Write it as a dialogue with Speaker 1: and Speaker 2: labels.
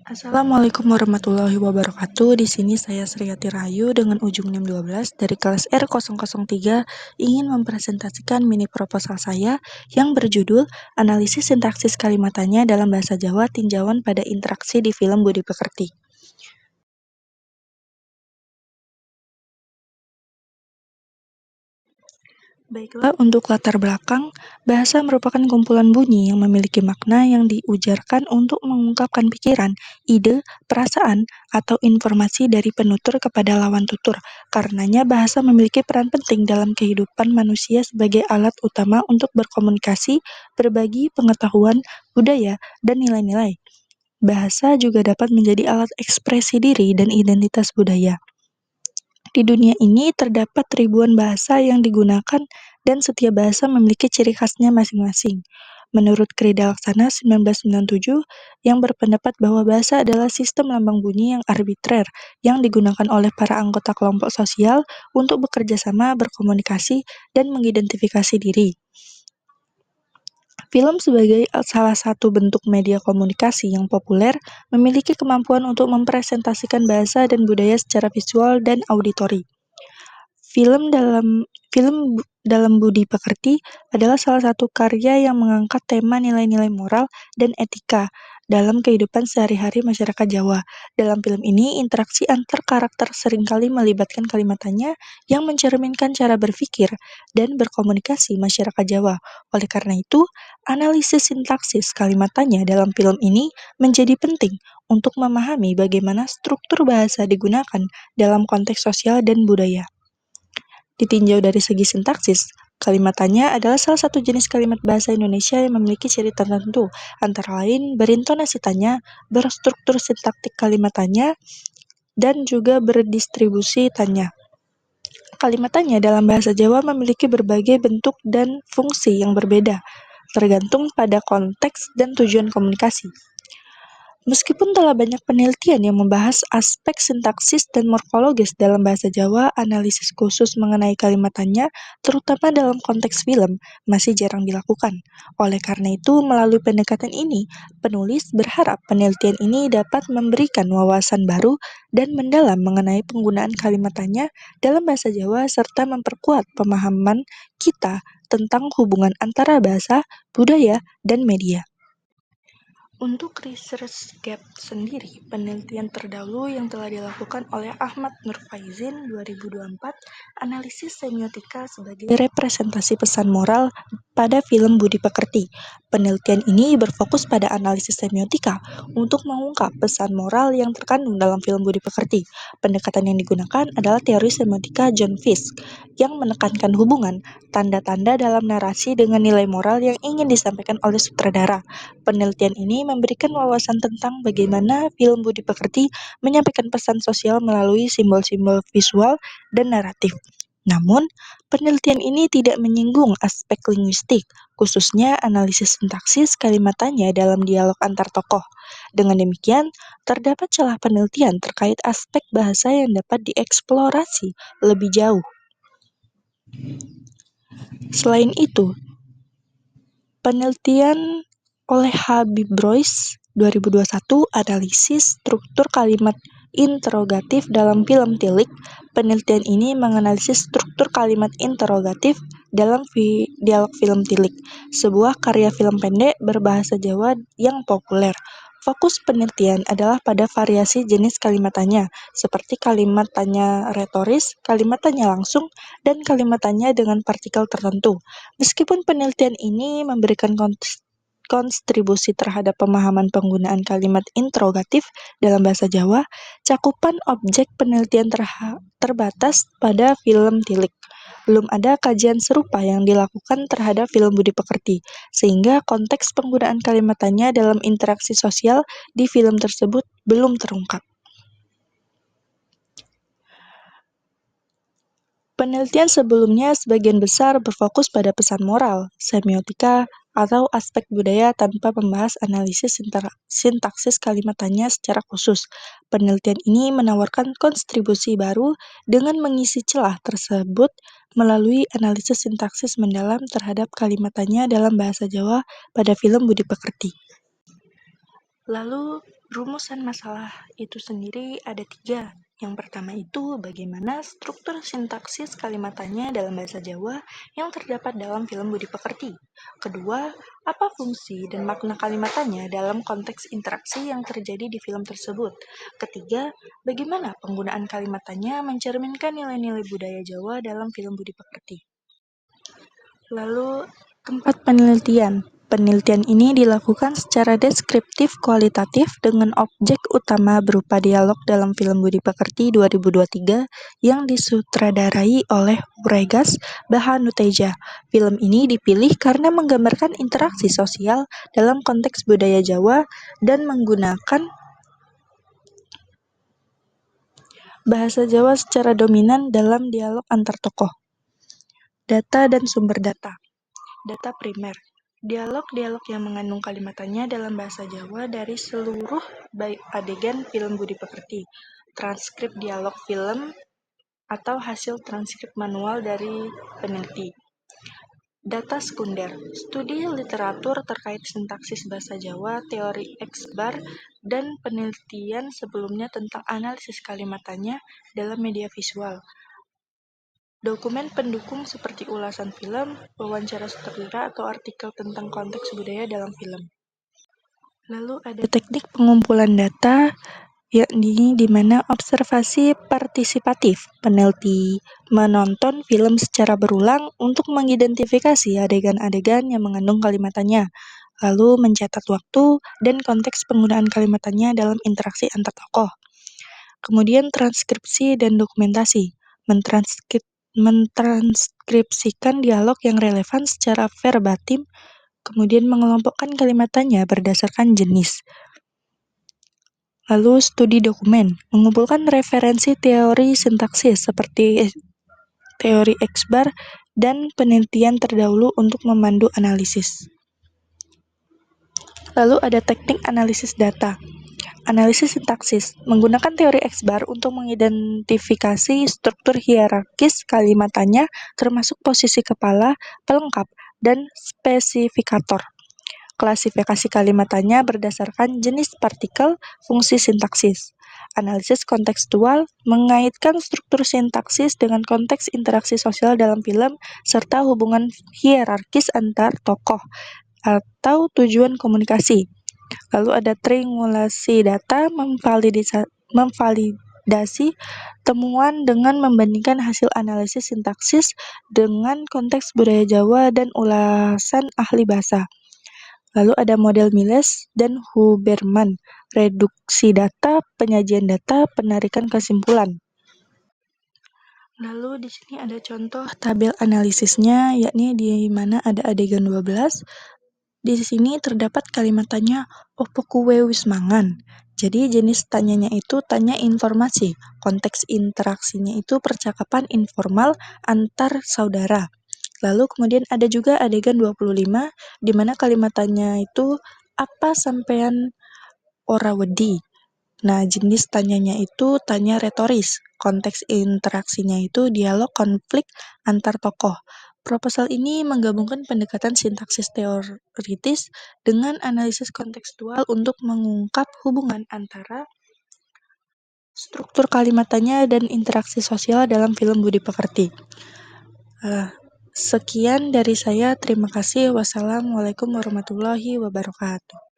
Speaker 1: Assalamualaikum warahmatullahi wabarakatuh. Di sini saya Sriati Rahayu dengan ujung NIM 12 dari kelas R003 ingin mempresentasikan mini proposal saya yang berjudul Analisis Sintaksis Kalimat Tanya dalam Bahasa Jawa Tinjauan pada Interaksi di Film Budi Pekerti. Baiklah, untuk latar belakang, bahasa merupakan kumpulan bunyi yang memiliki makna yang diujarkan untuk mengungkapkan pikiran, ide, perasaan, atau informasi dari penutur kepada lawan tutur. Karenanya, bahasa memiliki peran penting dalam kehidupan manusia sebagai alat utama untuk berkomunikasi, berbagi pengetahuan, budaya, dan nilai-nilai. Bahasa juga dapat menjadi alat ekspresi diri dan identitas budaya. Di dunia ini terdapat ribuan bahasa yang digunakan dan setiap bahasa memiliki ciri khasnya masing-masing. Menurut Krida Laksana 1997, yang berpendapat bahwa bahasa adalah sistem lambang bunyi yang arbitrer yang digunakan oleh para anggota kelompok sosial untuk bekerja sama, berkomunikasi, dan mengidentifikasi diri. Film sebagai salah satu bentuk media komunikasi yang populer memiliki kemampuan untuk mempresentasikan bahasa dan budaya secara visual dan auditori. Film dalam Budi Pekerti adalah salah satu karya yang mengangkat tema nilai-nilai moral dan etika dalam kehidupan sehari-hari masyarakat Jawa. Dalam film ini, interaksi antar karakter seringkali melibatkan kalimat tanya yang mencerminkan cara berpikir dan berkomunikasi masyarakat Jawa. Oleh karena itu, analisis sintaksis kalimat tanya dalam film ini menjadi penting untuk memahami bagaimana struktur bahasa digunakan dalam konteks sosial dan budaya. Ditinjau dari segi sintaksis, kalimat tanya adalah salah satu jenis kalimat bahasa Indonesia yang memiliki ciri tertentu, antara lain berintonasi tanya, berstruktur sintaktik kalimat tanya, dan juga berdistribusi tanya. Kalimat tanya dalam bahasa Jawa memiliki berbagai bentuk dan fungsi yang berbeda, tergantung pada konteks dan tujuan komunikasi. Meskipun telah banyak penelitian yang membahas aspek sintaksis dan morfologis dalam bahasa Jawa, analisis khusus mengenai kalimat tanya, terutama dalam konteks film, masih jarang dilakukan. Oleh karena itu, melalui pendekatan ini, penulis berharap penelitian ini dapat memberikan wawasan baru dan mendalam mengenai penggunaan kalimat tanya dalam bahasa Jawa serta memperkuat pemahaman kita tentang hubungan antara bahasa, budaya, dan media. Untuk ResearchGate sendiri, penelitian terdahulu yang telah dilakukan oleh Ahmad Nurfaizin 2024, analisis semiotika sebagai representasi pesan moral pada film Budi Pekerti. Penelitian ini berfokus pada analisis semiotika untuk mengungkap pesan moral yang terkandung dalam film Budi Pekerti. Pendekatan yang digunakan adalah teori semiotika John Fiske yang menekankan hubungan tanda-tanda dalam narasi dengan nilai moral yang ingin disampaikan oleh sutradara. Penelitian ini memberikan wawasan tentang bagaimana film Budi Pekerti menyampaikan pesan sosial melalui simbol-simbol visual dan naratif. Namun, penelitian ini tidak menyinggung aspek linguistik, khususnya analisis sintaksis kalimat tanya dalam dialog antar tokoh. Dengan demikian, terdapat celah penelitian terkait aspek bahasa yang dapat dieksplorasi lebih jauh. Selain itu, penelitian oleh Habib Brois 2021 analisis struktur kalimat interrogatif dalam film Tilik. Penelitian ini menganalisis struktur kalimat interrogatif dalam dialog film Tilik, sebuah karya film pendek berbahasa Jawa yang populer. Fokus penelitian adalah pada variasi jenis kalimat tanya, seperti kalimat tanya retoris, kalimat tanya langsung, dan kalimat tanya dengan partikel tertentu. Meskipun penelitian ini memberikan kontribusi terhadap pemahaman penggunaan kalimat interrogatif dalam bahasa Jawa, cakupan objek penelitian terbatas pada film Tilik. Belum ada kajian serupa yang dilakukan terhadap film Budi Pekerti, sehingga konteks penggunaan kalimat tanya dalam interaksi sosial di film tersebut belum terungkap. Penelitian sebelumnya sebagian besar berfokus pada pesan moral, semiotika, atau aspek budaya tanpa membahas analisis sintaksis kalimat tanya secara khusus. Penelitian ini menawarkan kontribusi baru dengan mengisi celah tersebut melalui analisis sintaksis mendalam terhadap kalimat tanya dalam bahasa Jawa pada film Budi Pekerti. Lalu, Rumusan masalah itu sendiri ada 3. Yang pertama itu bagaimana struktur sintaksis kalimatannya dalam bahasa Jawa yang terdapat dalam film Budi Pekerti. Kedua, apa fungsi dan makna kalimatannya dalam konteks interaksi yang terjadi di film tersebut. Ketiga, bagaimana penggunaan kalimatannya mencerminkan nilai-nilai budaya Jawa dalam film Budi Pekerti. Lalu, tempat penelitian. Penelitian ini dilakukan secara deskriptif kualitatif dengan objek utama berupa dialog dalam film Budi Pekerti 2023 yang disutradarai oleh Uregas Bahanuteja. Film ini dipilih karena menggambarkan interaksi sosial dalam konteks budaya Jawa dan menggunakan bahasa Jawa secara dominan dalam dialog antar tokoh. Data dan sumber data. Data primer. Dialog-dialog yang mengandung kalimatannya dalam bahasa Jawa dari seluruh adegan film Budi Pekerti. Transkrip dialog film atau hasil transkrip manual dari peneliti. Data sekunder. Studi literatur terkait sintaksis bahasa Jawa, teori X-bar, dan penelitian sebelumnya tentang analisis kalimatannya dalam media visual. Dokumen pendukung seperti ulasan film, wawancara sutradara, atau artikel tentang konteks budaya dalam film. Lalu ada teknik pengumpulan data, yakni di mana observasi partisipatif. Peneliti menonton film secara berulang untuk mengidentifikasi adegan-adegan yang mengandung kalimatannya, lalu mencatat waktu dan konteks penggunaan kalimatannya dalam interaksi antar tokoh. Kemudian transkripsi dan dokumentasi. Mentranskripsikan dialog yang relevan secara verbatim, kemudian mengelompokkan kalimatannya berdasarkan jenis. Lalu studi dokumen, mengumpulkan referensi teori sintaksis seperti teori X-bar dan penelitian terdahulu untuk memandu analisis. Lalu ada teknik analisis data. Analisis sintaksis menggunakan teori X-bar untuk mengidentifikasi struktur hierarkis kalimatannya termasuk posisi kepala, pelengkap, dan spesifikator. Klasifikasi kalimatannya berdasarkan jenis partikel, fungsi sintaksis. Analisis kontekstual mengaitkan struktur sintaksis dengan konteks interaksi sosial dalam film serta hubungan hierarkis antar tokoh atau tujuan komunikasi. Lalu ada triangulasi data, memvalidasi temuan dengan membandingkan hasil analisis sintaksis dengan konteks budaya Jawa dan ulasan ahli bahasa. Lalu ada model Miles dan Huberman, reduksi data, penyajian data, penarikan kesimpulan. Lalu di sini ada contoh tabel analisisnya, yakni di mana ada adegan 12. Di sini terdapat kalimatannya opo kuwe wis mangan. Jadi jenis tanyanya itu tanya informasi. Konteks interaksinya itu percakapan informal antar saudara. Lalu kemudian ada juga adegan 25 di mana kalimatannya itu apa sampean ora wedi. Nah, jenis tanyanya itu tanya retoris. Konteks interaksinya itu dialog konflik antar tokoh. Proposal ini menggabungkan pendekatan sintaksis teoritis dengan analisis kontekstual untuk mengungkap hubungan antara struktur kalimatannya dan interaksi sosial dalam film Budi Pekerti. Sekian dari saya, terima kasih. Wassalamualaikum warahmatullahi wabarakatuh.